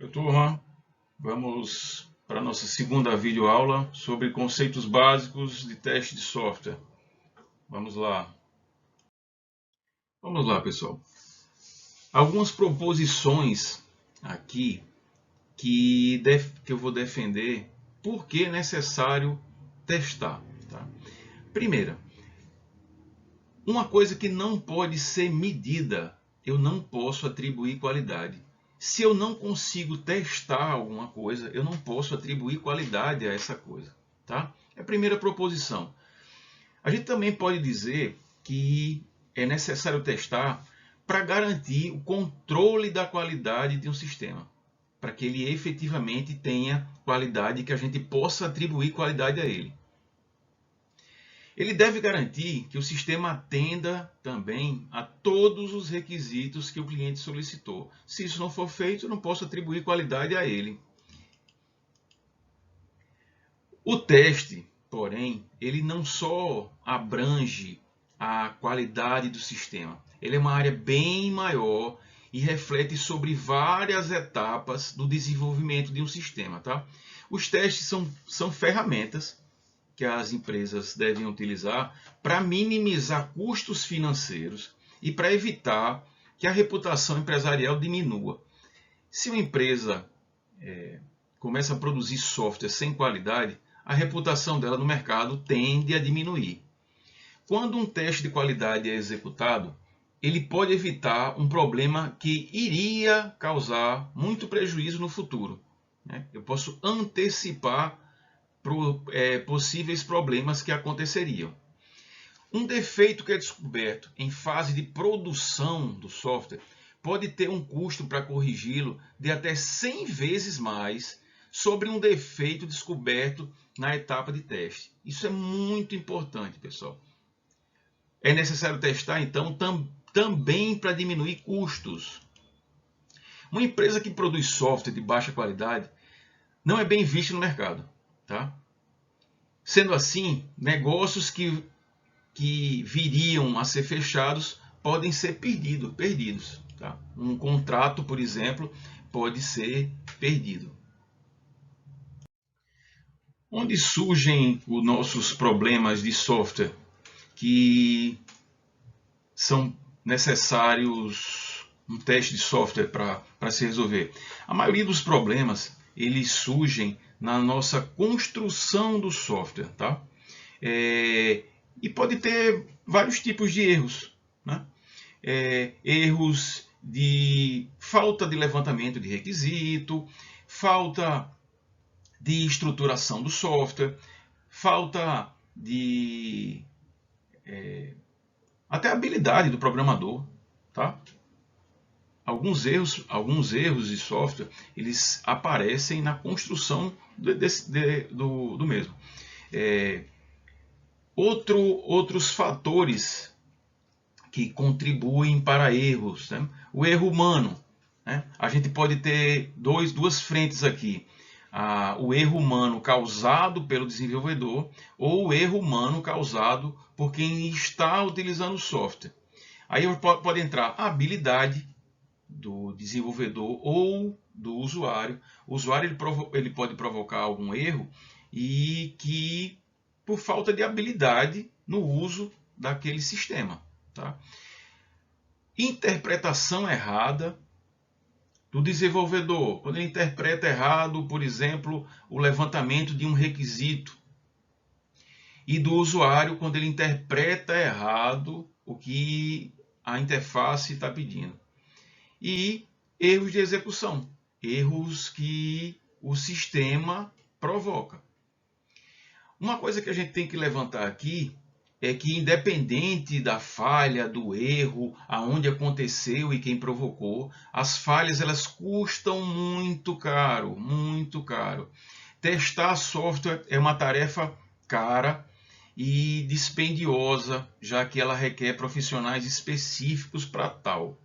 Oi, turma, vamos para a nossa segunda videoaula sobre conceitos básicos de teste de software. Vamos lá. Vamos lá, pessoal. Algumas proposições aqui que eu vou defender por que é necessário testar. Tá? Primeira, uma coisa que não pode ser medida, eu não posso atribuir qualidade. Se eu não consigo testar alguma coisa, eu não posso atribuir qualidade a essa coisa. Tá? É a primeira proposição. A gente também pode dizer que é necessário testar para garantir o controle da qualidade de um sistema, para que ele efetivamente tenha qualidade e que a gente possa atribuir qualidade a ele. Ele deve garantir que o sistema atenda também a todos os requisitos que o cliente solicitou. Se isso não for feito, eu não posso atribuir qualidade a ele. O teste, porém, ele não só abrange a qualidade do sistema, ele é uma área bem maior e reflete sobre várias etapas do desenvolvimento de um sistema. Tá? Os testes são ferramentas que as empresas devem utilizar para minimizar custos financeiros e para evitar que a reputação empresarial diminua. Se uma empresa começa a produzir software sem qualidade, a reputação dela no mercado tende a diminuir. Quando um teste de qualidade é executado, ele pode evitar um problema que iria causar muito prejuízo no futuro. Eu posso antecipar possíveis problemas que aconteceriam. Um defeito que é descoberto em fase de produção do software pode ter um custo para corrigi-lo de até 100 vezes mais sobre um defeito descoberto na etapa de teste. Isso é muito importante, pessoal. É necessário testar, então, também para diminuir custos. Uma empresa que produz software de baixa qualidade não é bem vista no mercado. Tá? Sendo assim, negócios que viriam a ser fechados podem ser perdidos. Tá? Um contrato, por exemplo, pode ser perdido. Onde surgem os nossos problemas de software que são necessários um teste de software para se resolver? A maioria dos problemas eles surgem na nossa construção do software. Tá? E pode ter vários tipos de erros. Né? Erros de falta de levantamento de requisito, falta de estruturação do software, falta de até habilidade do programador. Tá? Alguns erros de software eles aparecem na construção do mesmo. Outros fatores que contribuem para erros. Né? O erro humano. Né? A gente pode ter duas frentes aqui. O erro humano causado pelo desenvolvedor ou o erro humano causado por quem está utilizando o software. Aí pode entrar a habilidade do desenvolvedor ou do usuário. O usuário ele pode provocar algum erro e que por falta de habilidade no uso daquele sistema. Tá? Interpretação errada do desenvolvedor, quando ele interpreta errado, por exemplo, o levantamento de um requisito, e do usuário, quando ele interpreta errado o que a interface está pedindo. E erros de execução, erros que o sistema provoca. Uma coisa que a gente tem que levantar aqui é que, independente da falha, do erro, aonde aconteceu e quem provocou, as falhas elas custam muito caro, muito caro. Testar software é uma tarefa cara e dispendiosa, já que ela requer profissionais específicos para tal.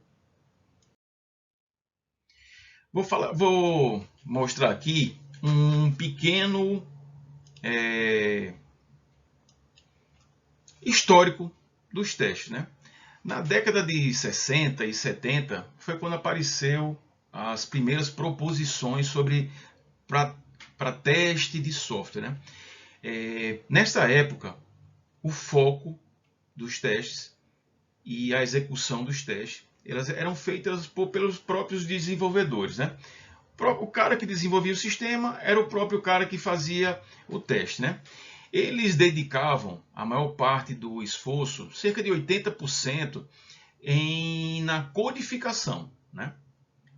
Vou mostrar aqui um pequeno histórico dos testes. Né? Na década de 60 e 70 foi quando apareceu as primeiras proposições para teste de software, né? Nesta época, o foco dos testes e a execução dos testes elas eram feitas pelos próprios desenvolvedores, né? O cara que desenvolvia o sistema era o próprio cara que fazia o teste, né? Eles dedicavam a maior parte do esforço, cerca de 80%, na codificação, né?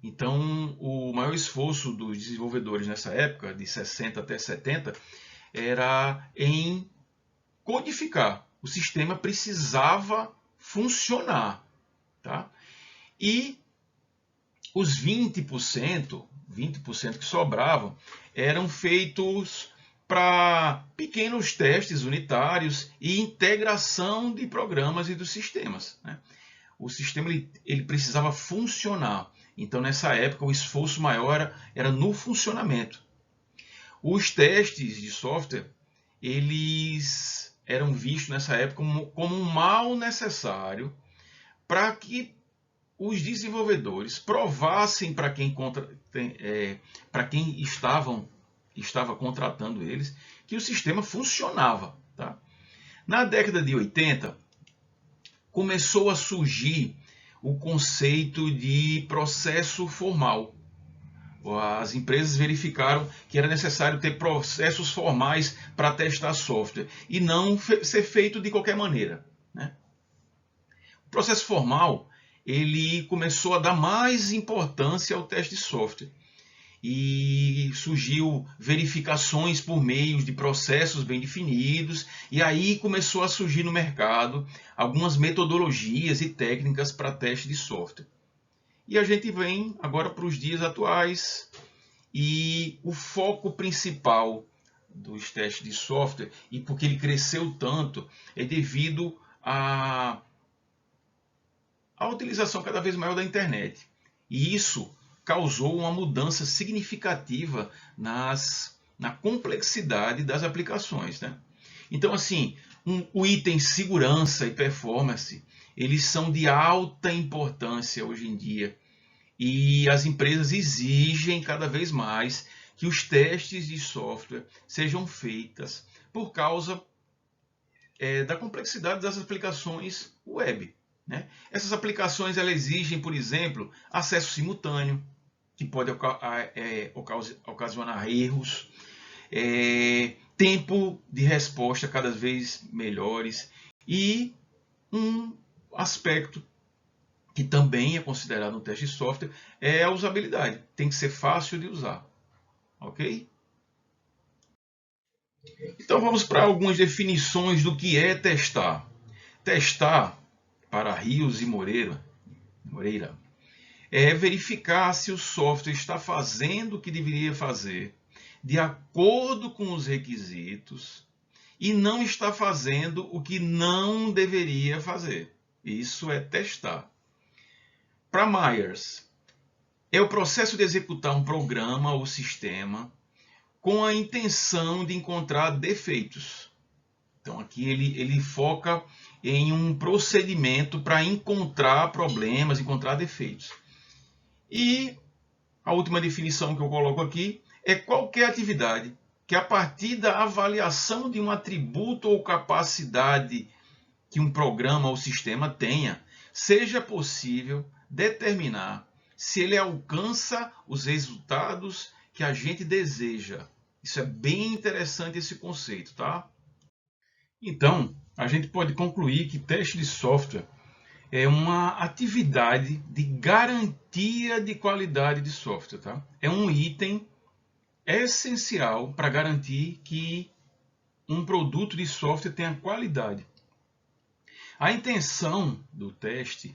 Então, o maior esforço dos desenvolvedores nessa época, de 60 até 70, era em codificar. O sistema precisava funcionar, tá? E os 20% que sobravam eram feitos para pequenos testes unitários e integração de programas e dos sistemas, né? O sistema ele precisava funcionar. Então, nessa época, o esforço maior era no funcionamento. Os testes de software, eles eram vistos nessa época como um mal necessário para que os desenvolvedores provassem para quem estava contratando eles que o sistema funcionava, tá? Na década de 80, começou a surgir o conceito de processo formal. As empresas verificaram que era necessário ter processos formais para testar software e não ser feito de qualquer maneira, né? O processo formal ele começou a dar mais importância ao teste de software e surgiu verificações por meio de processos bem definidos, e aí começou a surgir no mercado algumas metodologias e técnicas para teste de software. E a gente vem agora para os dias atuais, e o foco principal dos testes de software, e porque ele cresceu tanto, é devido à utilização cada vez maior da internet. E isso causou uma mudança significativa na complexidade das aplicações, né? Então, assim, o item segurança e performance, eles são de alta importância hoje em dia. E as empresas exigem cada vez mais que os testes de software sejam feitos por causa da complexidade das aplicações web, né? Essas aplicações elas exigem, por exemplo, acesso simultâneo, que pode ocasionar erros, tempo de resposta cada vez melhores, e um aspecto que também é considerado no teste de software é a usabilidade. Tem que ser fácil de usar, ok? Então vamos para algumas definições do que é testar. Testar, para Rios e Moreira, é verificar se o software está fazendo o que deveria fazer, de acordo com os requisitos, e não está fazendo o que não deveria fazer. Isso é testar. Para Myers, é o processo de executar um programa ou sistema com a intenção de encontrar defeitos. Então aqui ele foca em um procedimento para encontrar problemas, encontrar defeitos. E a última definição que eu coloco aqui é qualquer atividade que, a partir da avaliação de um atributo ou capacidade que um programa ou sistema tenha, seja possível determinar se ele alcança os resultados que a gente deseja. Isso é bem interessante, esse conceito, tá? Então, a gente pode concluir que teste de software é uma atividade de garantia de qualidade de software, tá? É um item essencial para garantir que um produto de software tenha qualidade. A intenção do teste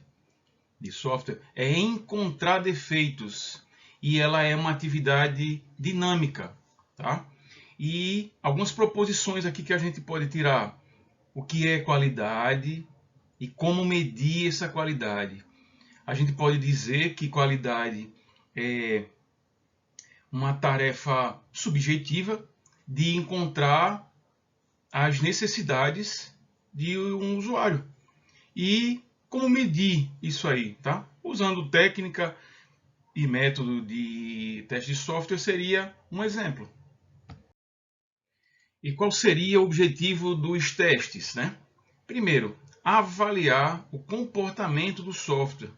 de software é encontrar defeitos, e ela é uma atividade dinâmica, tá? E algumas proposições aqui que a gente pode tirar: o que é qualidade e como medir essa qualidade. A gente pode dizer que qualidade é uma tarefa subjetiva de encontrar as necessidades de um usuário. E como medir isso aí, tá? Usando técnica e método de teste de software seria um exemplo. E qual seria o objetivo dos testes, né? Primeiro, avaliar o comportamento do software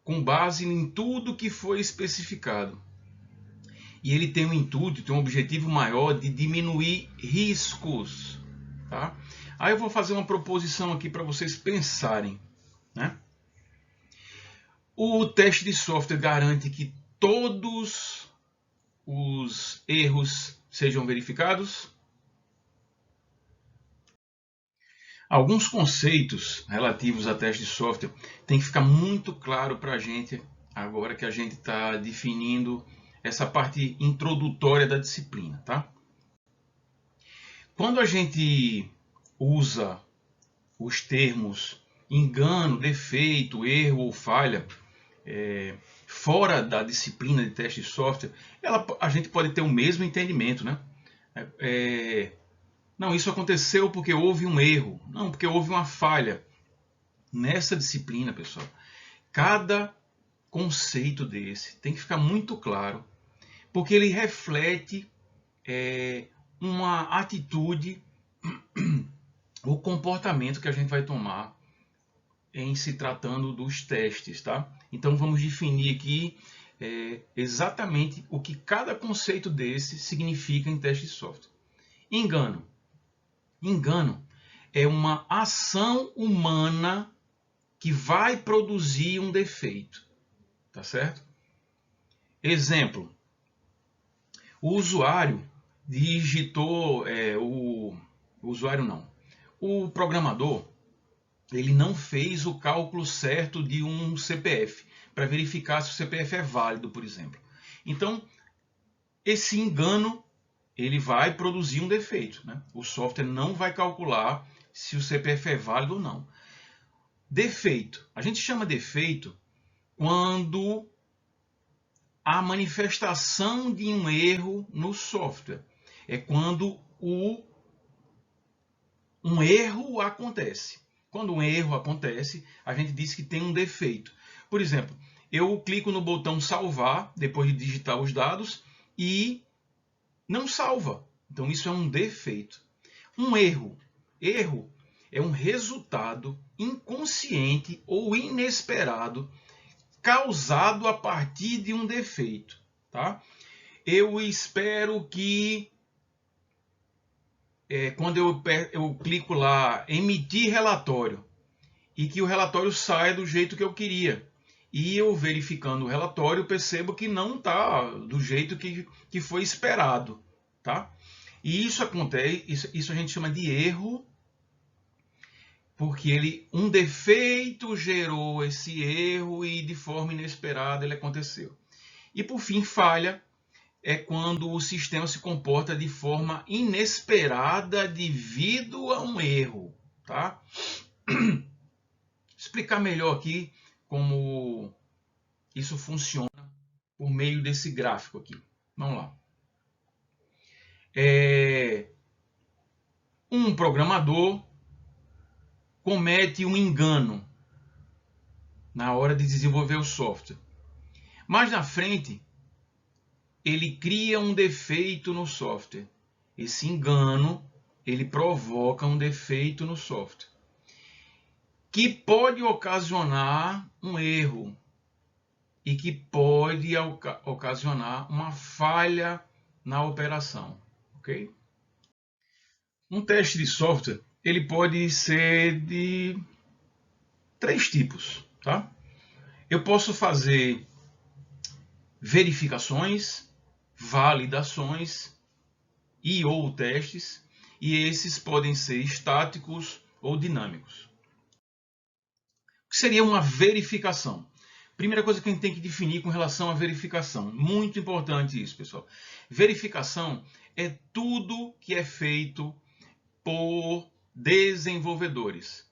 com base em tudo que foi especificado. E ele tem um intuito, tem um objetivo maior de diminuir riscos. Tá? Aí eu vou fazer uma proposição aqui para vocês pensarem. Né? O teste de software garante que todos os erros sejam verificados? Alguns conceitos relativos a teste de software tem que ficar muito claro para a gente agora que a gente está definindo essa parte introdutória da disciplina, tá? Quando a gente usa os termos engano, defeito, erro ou falha fora da disciplina de teste de software, a gente pode ter o mesmo entendimento, né? Não, isso aconteceu porque houve um erro. Não, porque houve uma falha. Nessa disciplina, pessoal, cada conceito desse tem que ficar muito claro, porque ele reflete uma atitude, o comportamento que a gente vai tomar em se tratando dos testes, tá? Então vamos definir aqui exatamente o que cada conceito desse significa em teste de software. Engano. Engano é uma ação humana que vai produzir um defeito, tá certo? Exemplo, o usuário digitou, o programador, ele não fez o cálculo certo de um CPF, para verificar se o CPF é válido, por exemplo. Então, esse engano, ele vai produzir um defeito, né? O software não vai calcular se o CPF é válido ou não. Defeito. A gente chama defeito quando há manifestação de um erro no software. É quando um erro acontece. Quando um erro acontece, a gente diz que tem um defeito. Por exemplo, eu clico no botão salvar, depois de digitar os dados, e não salva. Então isso é um defeito. Um erro. Erro é um resultado inconsciente ou inesperado causado a partir de um defeito. Tá? Eu espero que quando eu clico lá emitir relatório e que o relatório saia do jeito que eu queria. E eu verificando o relatório percebo que não está do jeito que foi esperado. Tá? E isso acontece, isso a gente chama de erro, porque um defeito gerou esse erro e de forma inesperada ele aconteceu. E por fim, falha é quando o sistema se comporta de forma inesperada devido a um erro. Tá? Explicar melhor aqui como isso funciona por meio desse gráfico aqui. Vamos lá. Um programador comete um engano na hora de desenvolver o software. Mais na frente, ele cria um defeito no software. Esse engano, ele provoca um defeito no software, que pode ocasionar um erro e que pode ocasionar uma falha na operação. Ok? Um teste de software, ele pode ser de 3 tipos. Tá? Eu posso fazer verificações, validações e ou testes, e esses podem ser estáticos ou dinâmicos. O que seria uma verificação? Primeira coisa que a gente tem que definir com relação à verificação. Muito importante isso, pessoal. Verificação é tudo que é feito por desenvolvedores.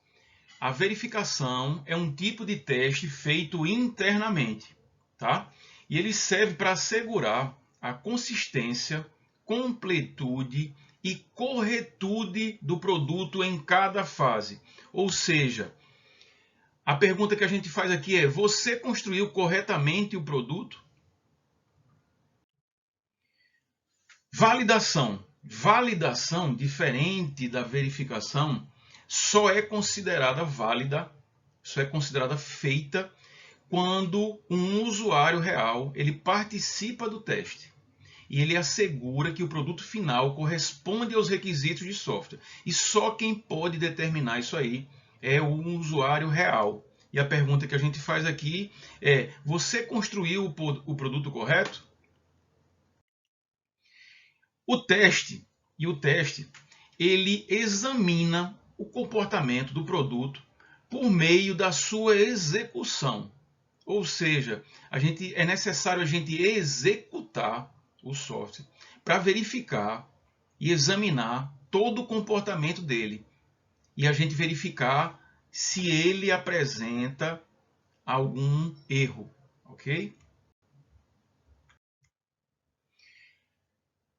A verificação é um tipo de teste feito internamente, tá? E ele serve para assegurar a consistência, completude e corretude do produto em cada fase. Ou seja, a pergunta que a gente faz aqui é: você construiu corretamente o produto? Validação. Validação, diferente da verificação, só é considerada válida, só é considerada feita quando um usuário real ele participa do teste e ele assegura que o produto final corresponde aos requisitos de software. E só quem pode determinar isso aí é o usuário real. E a pergunta que a gente faz aqui é: você construiu o produto correto? O teste, ele examina o comportamento do produto por meio da sua execução. Ou seja, é necessário a gente executar o software para verificar e examinar todo o comportamento dele. E a gente verificar se ele apresenta algum erro, ok?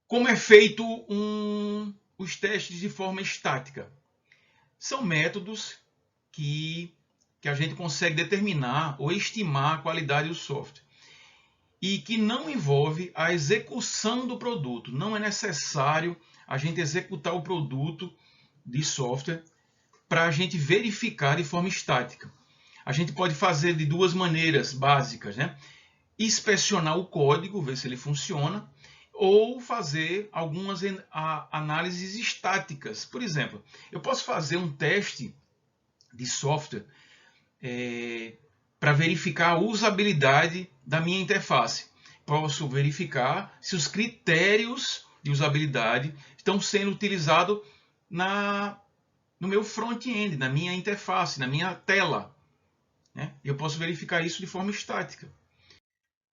Como é feito os testes de forma estática? São métodos que a gente consegue determinar ou estimar a qualidade do software e que não envolve a execução do produto. Não é necessário a gente executar o produto de software para a gente verificar de forma estática. A gente pode fazer de duas maneiras básicas, né? Inspecionar o código, ver se ele funciona, ou fazer algumas análises estáticas. Por exemplo, eu posso fazer um teste de software para verificar a usabilidade da minha interface. Posso verificar se os critérios de usabilidade estão sendo utilizados no meu front-end, na minha interface, na minha tela. Né? Eu posso verificar isso de forma estática.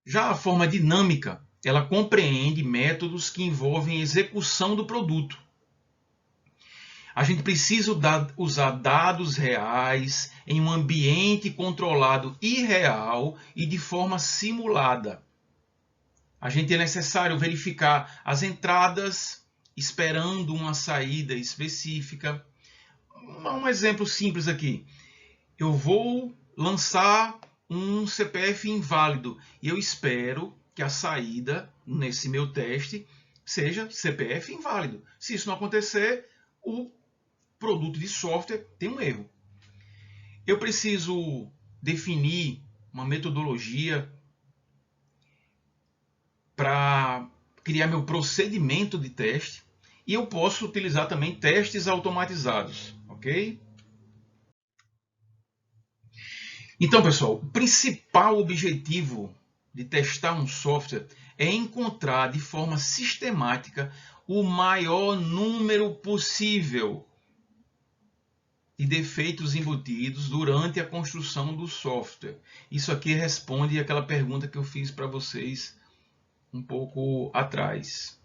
Já a forma dinâmica, ela compreende métodos que envolvem execução do produto. A gente precisa usar dados reais em um ambiente controlado e real e de forma simulada. A gente é necessário verificar as entradas esperando uma saída específica. Um exemplo simples aqui. Eu vou lançar um CPF inválido e eu espero que a saída nesse meu teste seja CPF inválido. Se isso não acontecer, o produto de software tem um erro. Eu preciso definir uma metodologia para criar meu procedimento de teste e eu posso utilizar também testes automatizados, ok? Então, pessoal, o principal objetivo de testar um software é encontrar de forma sistemática o maior número possível de defeitos embutidos durante a construção do software. Isso aqui responde àquela pergunta que eu fiz para vocês um pouco atrás.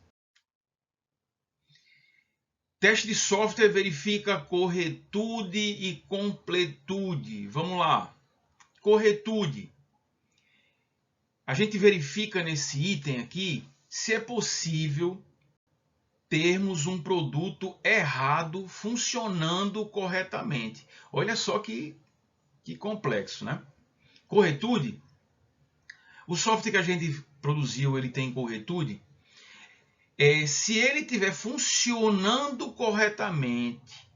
Teste de software verifica corretude e completude. Vamos lá. Corretude. A gente verifica nesse item aqui se é possível termos um produto errado funcionando corretamente. Olha só que complexo, né? Corretude. O software que a gente produziu, ele tem corretude. Se ele estiver funcionando corretamente,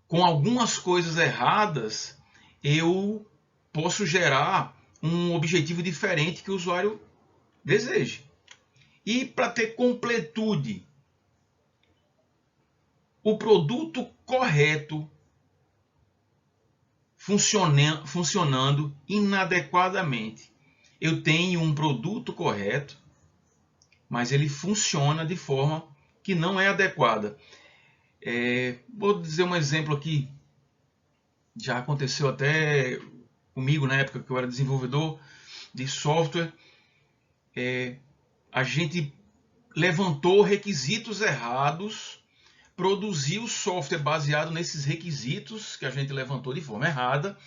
com algumas coisas erradas, eu posso gerar um objetivo diferente que o usuário deseje. E para ter completude, o produto correto funcionando inadequadamente. Eu tenho um produto correto, mas ele funciona de forma que não é adequada. Vou dizer um exemplo aqui. Já aconteceu até comigo na época que eu era desenvolvedor de software. A gente levantou requisitos errados, produziu software baseado nesses requisitos que a gente levantou de forma errada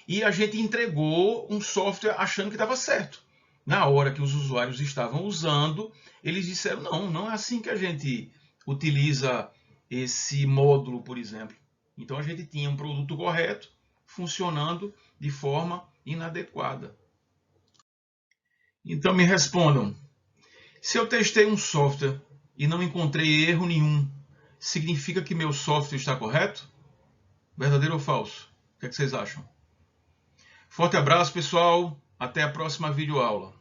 e a gente entregou um software achando que estava certo. Na hora que os usuários estavam usando, eles disseram, não é assim que a gente utiliza esse módulo, por exemplo. Então a gente tinha um produto correto, funcionando de forma inadequada. Então me respondam, Se eu testei um software e não encontrei erro nenhum, significa que meu software está correto? Verdadeiro ou falso? O que é que vocês acham? Forte abraço, pessoal. Até a próxima videoaula.